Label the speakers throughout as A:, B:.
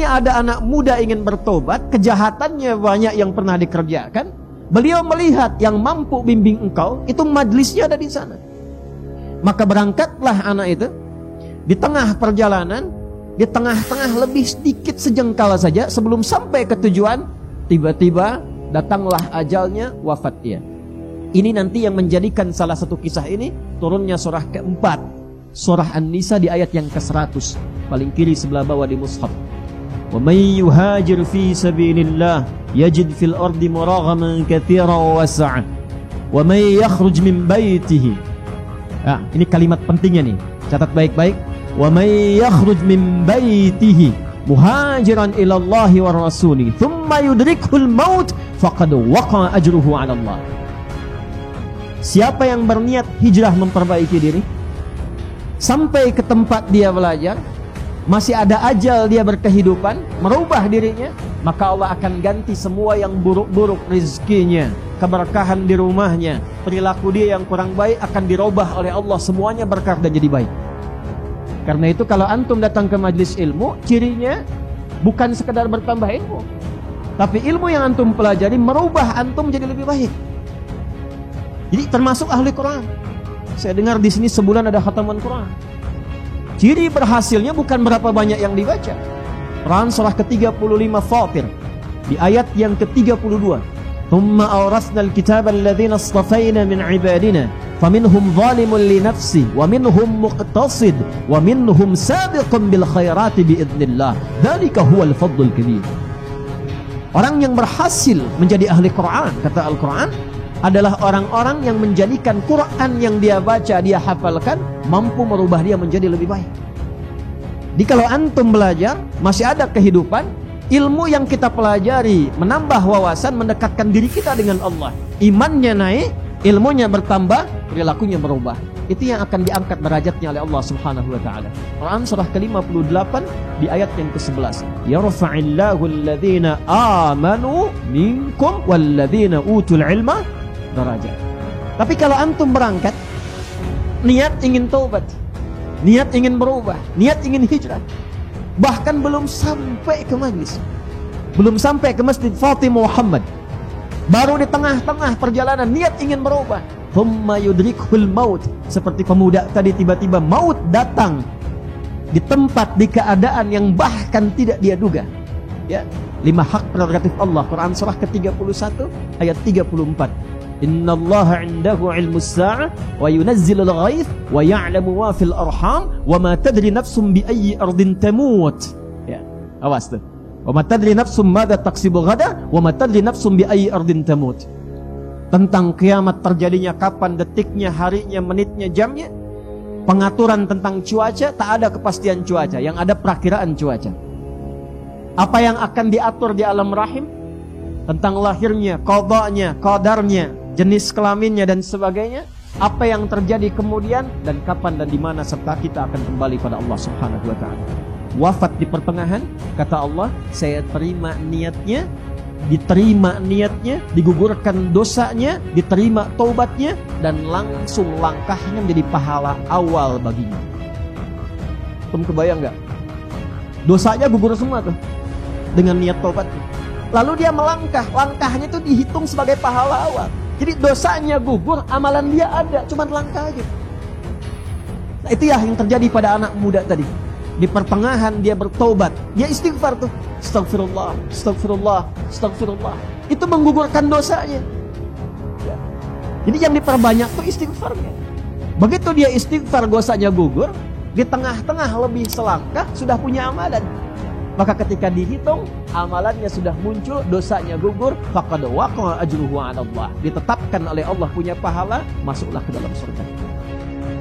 A: ini ada anak muda ingin bertobat, kejahatannya banyak yang pernah dikerjakan. Beliau melihat yang mampu bimbing engkau, itu majlisnya ada di sana. Maka berangkatlah anak itu. Di tengah perjalanan, di tengah-tengah lebih sedikit sejengkal saja sebelum sampai ke tujuan, tiba-tiba datanglah ajalnya, wafat dia. Ini nanti yang menjadikan salah satu kisah ini turunnya surah keempat, surah An-Nisa di ayat yang ke-100, paling kiri sebelah bawah di mushaf. Wa may yuhajir fi sabilillah yajid fil ardi muraghaman katsiran wa was'a. Wa may yakhruj min baitihi. Ini kalimat pentingnya nih. Catat baik-baik. Wa may yakhruj min baitihi muhajiran ila Allah wa rasuli thumma yudrikul maut faqad waqa ajruhu 'ala Allah. Siapa yang berniat hijrah memperbaiki diri sampai ke tempat dia belajar, masih ada ajal dia berkehidupan, merubah dirinya, maka Allah akan ganti semua yang buruk-buruk rezekinya, keberkahan di rumahnya, perilaku dia yang kurang baik akan dirubah oleh Allah, semuanya berkah dan jadi baik. Karena itu kalau antum datang ke majlis ilmu, cirinya bukan sekedar bertambah ilmu, tapi ilmu yang antum pelajari merubah antum jadi lebih baik. Jadi termasuk ahli Quran. Saya dengar di sini sebulan ada khataman Quran. Ciri berhasilnya bukan berapa banyak yang dibaca. Quran surah ke-35 Fatir di ayat yang ke-32. Thumma awrasnal kitaba alladhina istafayna min ibadina faminhum zalimun li nafsi wa minhum muqtasid wa minhum sabiqun bil khairati biidznillah. Dzalika huwal fadlul kabir. Orang yang berhasil menjadi ahli Quran, kata Al-Quran, adalah orang-orang yang menjadikan Quran yang dia baca, dia hafalkan, mampu merubah dia menjadi lebih baik. Jadi kalau antum belajar, masih ada kehidupan, ilmu yang kita pelajari menambah wawasan, mendekatkan diri kita dengan Allah. Imannya naik, ilmunya bertambah, perilakunya berubah. Itu yang akan diangkat derajatnya oleh Allah Subhanahu wa taala. Quran surah ke-58 di ayat yang ke-11. Yarfa'illahu alladhina amanu minkum walladhina utul ilma darajat. Tapi kalau antum berangkat niat ingin taubat, niat ingin berubah, niat ingin hijrah, bahkan belum sampai ke majlis, belum sampai ke Masjid Fatimah Muhammad, baru di tengah-tengah perjalanan niat ingin berubah, thumma yudrikul maut, seperti pemuda tadi tiba-tiba maut datang di tempat, di keadaan yang bahkan tidak dia duga. Ya, 5 hak prerogatif Allah. Quran surah ke-31 ayat 34. Innallaha 'indahu 'ilmus sa'ah wa yunazzilul ghaits wa ya'lamu ma fil arham wa ma tadri nafsum bi ayyi ardin tamut. Ya, awas tuh. Wa ma tadri nafsum madza taksibu ghada wa ma tadri nafsum bi ayyi ardin tamut. Tentang kiamat terjadinya kapan, detiknya, harinya, menitnya, jamnya. Pengaturan tentang cuaca, tak ada kepastian cuaca, yang ada perakiraan cuaca. Apa yang akan diatur di alam rahim, tentang lahirnya, qadanya, qadarnya, jenis kelaminnya dan sebagainya, apa yang terjadi kemudian dan kapan dan di mana, serta kita akan kembali pada Allah Subhanahu wa taala. Wafat di pertengahan, kata Allah, saya terima niatnya, diterima niatnya, digugurkan dosanya, diterima taubatnya, dan langsung langkahnya menjadi pahala awal baginya. Kamu kebayang nggak? Dosanya gugur semua tuh dengan niat taubat. Lalu dia melangkah, langkahnya itu dihitung sebagai pahala awal. Jadi dosanya gugur, amalan dia ada, cuma langkah aja. Nah, itu ya yang terjadi pada anak muda tadi. Di pertengahan dia bertobat, dia istighfar tuh. Astagfirullah, astagfirullah, astagfirullah. Itu menggugurkan dosanya. Ya. Jadi yang diperbanyak tuh istighfarnya. Begitu dia istighfar, dosanya gugur, di tengah-tengah lebih selangkah sudah punya amalan. Maka ketika dihitung, amalannya sudah muncul, dosanya gugur, faqad waqa ajruhu 'ala Allah. Ditetapkan oleh Allah punya pahala, masuklah ke dalam surga.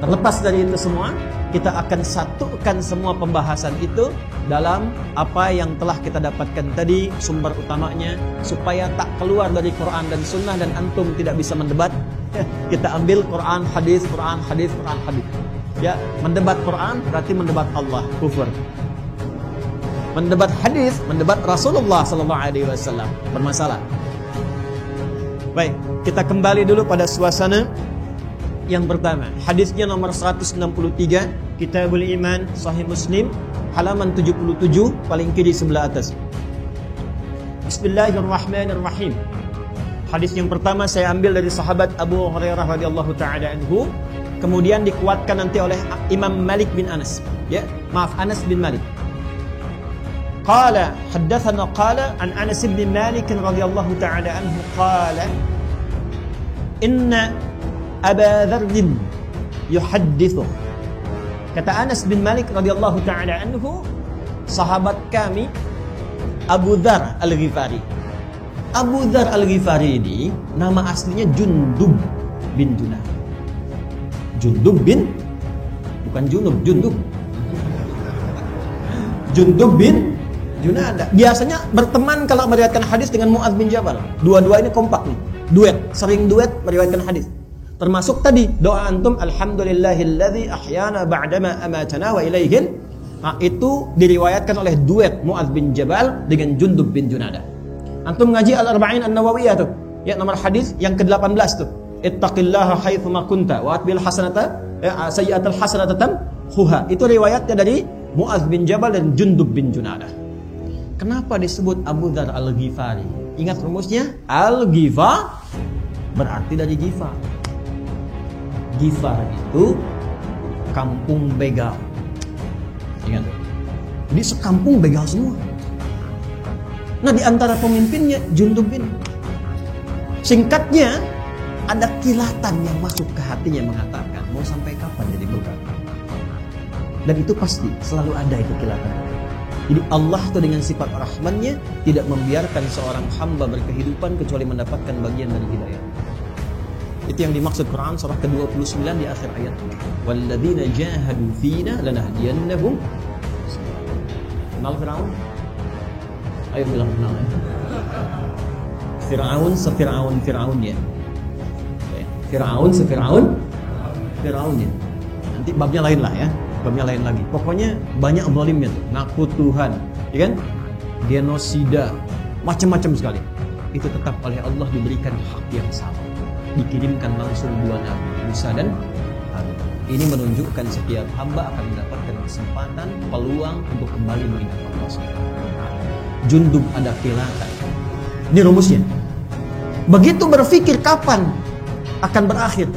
A: Terlepas dari itu semua, kita akan satukan semua pembahasan itu dalam apa yang telah kita dapatkan tadi, sumber utamanya, supaya tak keluar dari Quran dan Sunnah dan antum tidak bisa mendebat. Kita ambil Quran, hadis, Quran, hadis, Quran, hadis. Ya, mendebat Quran berarti mendebat Allah, kufur. Mendebat hadis, mendebat Rasulullah sallallahu alaihi wasallam, bermasalah. Baik, kita kembali dulu pada suasana yang pertama. Hadisnya nomor 163, Kitabul Iman, Sahih Muslim, halaman 77 paling kiri sebelah atas. Bismillahirrahmanirrahim. Hadis yang pertama saya ambil dari sahabat Abu Hurairah radhiyallahu taala anhu, kemudian dikuatkan nanti oleh Imam Malik bin Anas. Ya, maaf, Anas bin Malik. Qala haddatsana qala an Anas bin Malik radhiyallahu taala anhu qala inna Aba Dzar yuhaddithu. Kata Anas bin Malik radhiyallahu taala anhu, sahabat kami Abu Dzar Al-Ghifari. Abu Dzar Al-Ghifari ini nama aslinya Jundub bin Junadah. Jundub bin, bukan Junub, Jundub. Jundub bin Junadah. Biasanya berteman kalau meriwayatkan hadis dengan Mu'adz bin Jabal. Dua-dua ini kompak nih, duet, sering duet meriwayatkan hadis. Termasuk tadi doa antum, alhamdulillahilladzi ahyana ba'dama amatana wa ilaihin. Nah, itu diriwayatkan oleh duet Mu'adz bin Jabal dengan Jundub bin Junadah. Antum ngaji Al-Arba'in An-Nawawiyah tuh, ya, nomor hadis yang ke-18 tuh. Ittaqillaha haitsu ma kunta wa atbil hasanata sayyi'atal hasanata tamhuha. Itu riwayatnya dari Mu'adz bin Jabal dan Jundub bin Junadah. Kenapa disebut Abu Dzar Al-Ghifari? Ingat rumusnya? Al-Ghifar berarti dari Ghifar. Ghifar itu kampung begal. Ingat. Jadi sekampung begal semua. Nah, di antara pemimpinnya Jundub bin. Singkatnya, ada kilatan yang masuk ke hatinya mengatakan, mau sampai kapan jadi begal? Dan itu pasti selalu ada itu kilatan. Jadi Allah tuh dengan sifat rahmannya tidak membiarkan seorang hamba berkehidupan kecuali mendapatkan bagian dari hidayah. Itu yang dimaksud Quran surah ke-29 di akhir ayat. Walladzina jahadu fina lanahdiyannahum. Kenal Fir'aun? Ayo bilang kenal ya. Fir'aun Fir'aun ya. Fir'aun ya. Nanti babnya lain lah ya. Babnya lain lagi. Pokoknya banyak zalimnya tuh. Ngaku Tuhan, ya kan? Genosida, macam-macam sekali. Itu tetap oleh Allah diberikan hak yang sama. Dikirimkan langsung dua nabi, Musa dan Harun. Ini menunjukkan setiap hamba akan mendapatkan kesempatan, peluang untuk kembali mengingat Allah SWT. Jundub ada kilatan. Ini rumusnya. Begitu berpikir kapan akan berakhir,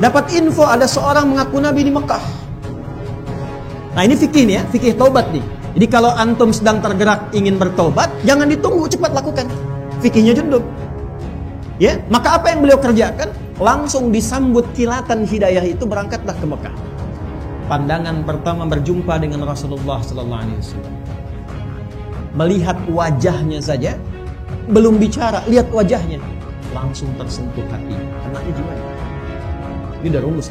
A: dapat info ada seorang mengaku nabi di Mekah. Nah, ini fikih nih ya, fikih taubat nih. Jadi kalau antum sedang tergerak ingin bertobat, jangan ditunggu, cepat lakukan. Fikihnya Jundub. Ya, maka apa yang beliau kerjakan? Langsung disambut kilatan hidayah itu, berangkatlah ke Mekah. Pandangan pertama berjumpa dengan Rasulullah sallallahu alaihi wasallam. Melihat wajahnya saja, belum bicara, lihat wajahnya, langsung tersentuh hati, kenanya jiwanya. Ini udah rumus.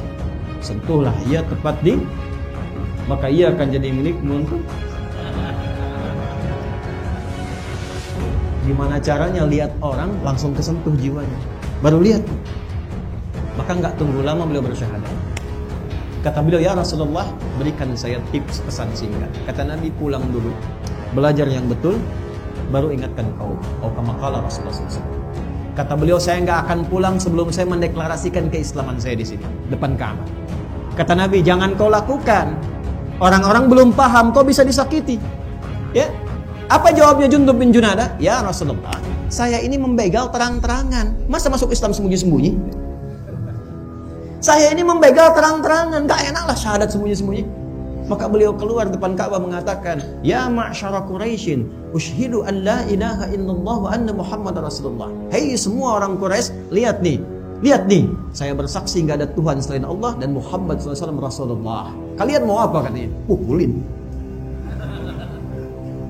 A: Sentuhlah ia tepat di, maka ia akan jadi milikmu untuk. Gimana caranya lihat orang langsung kesentuh jiwanya? Baru lihat, maka nggak tunggu lama beliau bersyahadat. Kata beliau, ya Rasulullah, berikan saya tips pesan singkat. Kata Nabi, pulang dulu, belajar yang betul, baru ingatkan kau. Kama qala Rasulullah SAW. Kata beliau, saya nggak akan pulang sebelum saya mendeklarasikan keislaman saya di sini, depan Ka'bah. Kata Nabi, jangan kau lakukan. Orang-orang belum paham, kau bisa disakiti. Ya, apa jawabnya Jundub bin Junadah? Ya Rasulullah, saya ini membegal terang-terangan. Masa masuk Islam sembunyi-sembunyi? Saya ini membegal terang-terangan, gak enak lah syahadat sembunyi-sembunyi. Maka beliau keluar depan Ka'bah mengatakan, ya ma'syara Quraisyin, ushhidu an la ilaha illallah wa anna Muhammad Rasulullah. Hei semua orang Quraisy, lihat nih, saya bersaksi gak ada Tuhan selain Allah dan Muhammad SAW Rasulullah. Kalian mau apa katanya? Pukulin.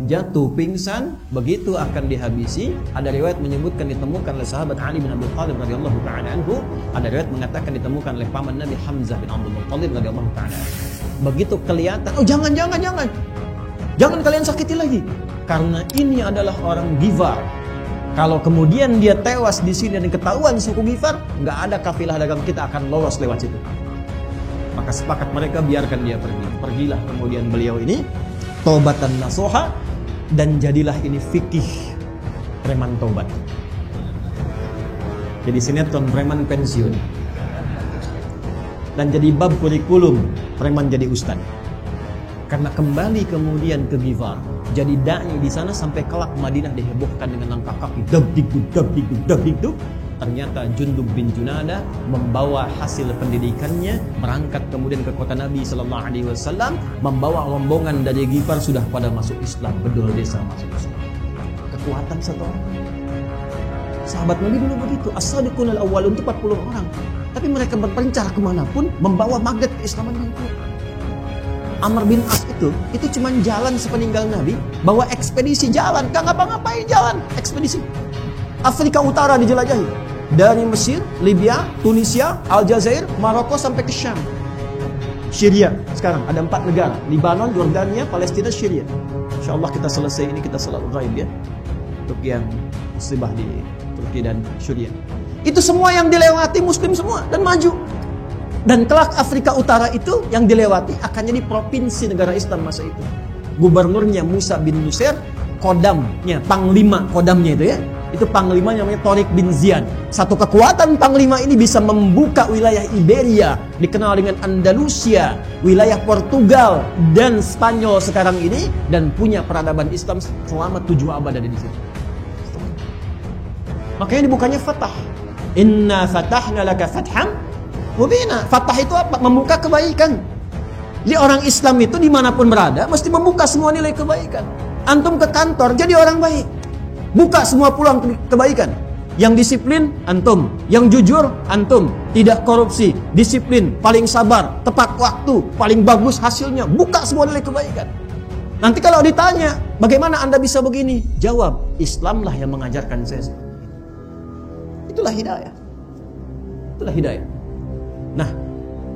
A: Jatuh pingsan, begitu akan dihabisi. Ada riwayat menyebutkan ditemukan oleh sahabat Ali bin Abi Thalib radhiyallahu ta'ala anhu. Ada riwayat mengatakan ditemukan oleh paman Nabi Hamzah bin Abdul Muttalib radhiyallahu ta'ala anhu. Begitu kelihatan, oh jangan kalian sakiti lagi, karena ini adalah orang Ghifar. Kalau kemudian dia tewas di sini dan ketahuan suku Ghifar, nggak ada kafilah dagang kita akan lolos lewat situ. Maka sepakat mereka, biarkan dia pergi. Pergilah kemudian beliau ini taubatan nasuha, dan jadilah ini fikih preman taubat. Jadi sinetron preman pensiun, dan jadi bab kurikulum preman jadi ustad. Karena kembali kemudian ke Ghifar, jadi da'i di sana sampai kelak Madinah dihebohkan dengan langkah kaki dab-dig-dug. Ternyata Jundub bin Junadah membawa hasil pendidikannya, berangkat kemudian ke kota Nabi Sallallahu Alaihi Wasallam, membawa rombongan dari Ghifar sudah pada masuk Islam, bedol desa masuk Islam. Kekuatan satu orang. Sahabat Nabi dulu begitu, as-sadiqun al-awwalun itu 40 orang, tapi mereka berpencar kemanapun membawa magnet keislaman yang kuat. Amr bin As itu cuma jalan sepeninggal Nabi, bawa ekspedisi jalan, gak ngapa-ngapain jalan, ekspedisi. Afrika Utara dijelajahi, dari Mesir, Libya, Tunisia, Aljazair, Maroko sampai ke Syam. Syria sekarang ada 4 negara, Libanon, Yordania, Palestina, Syria. Insyaallah kita selesai ini kita salat ghaib ya, untuk yang musibah di Turki dan Syria. Itu semua yang dilewati Muslim semua dan maju. Dan kelak Afrika Utara itu yang dilewati akan jadi provinsi negara Islam masa itu. Gubernurnya Musa bin Nusair, kodamnya, panglima kodamnya itu ya. Itu panglima namanya Tariq bin Ziyad. Satu kekuatan panglima ini bisa membuka wilayah Iberia, dikenal dengan Andalusia, wilayah Portugal dan Spanyol sekarang ini, dan punya peradaban Islam selama 7 abad ada di situ. Makanya dibukanya Fatah. Inna fatahna laka fatham mubina. Fatah itu apa? Membuka kebaikan. Jadi orang Islam itu dimanapun berada mesti membuka semua nilai kebaikan. Antum ke kantor jadi orang baik, buka semua peluang kebaikan. Yang disiplin antum, yang jujur antum, tidak korupsi, disiplin, paling sabar, tepat waktu, paling bagus hasilnya, buka semua nilai kebaikan. Nanti kalau ditanya bagaimana anda bisa begini, jawab, Islamlah yang mengajarkan saya. Itulah hidayah. Itulah hidayah. Nah,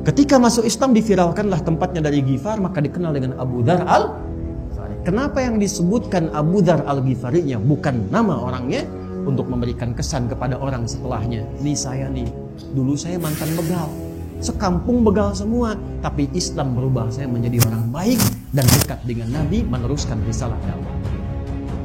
A: ketika masuk Islam diviralkanlah tempatnya dari Ghifar, maka dikenal dengan Abu Dzar al-Ghifari. Kenapa yang disebutkan Abu Dzar al-Ghifari-nya bukan nama orangnya, untuk memberikan kesan kepada orang setelahnya. Nih saya nih, dulu saya mantan begal, sekampung begal semua, tapi Islam berubah saya menjadi orang baik dan dekat dengan Nabi, meneruskan risalah dakwah.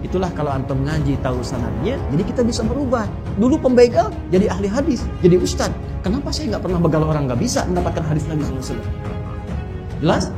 A: Itulah kalau antum ngaji tahu sanadnya, jadi kita bisa berubah. Dulu pembegal jadi ahli hadis, jadi ustadz. Kenapa saya nggak pernah begal orang, nggak bisa mendapatkan hadis Nabi SAW? Jelas?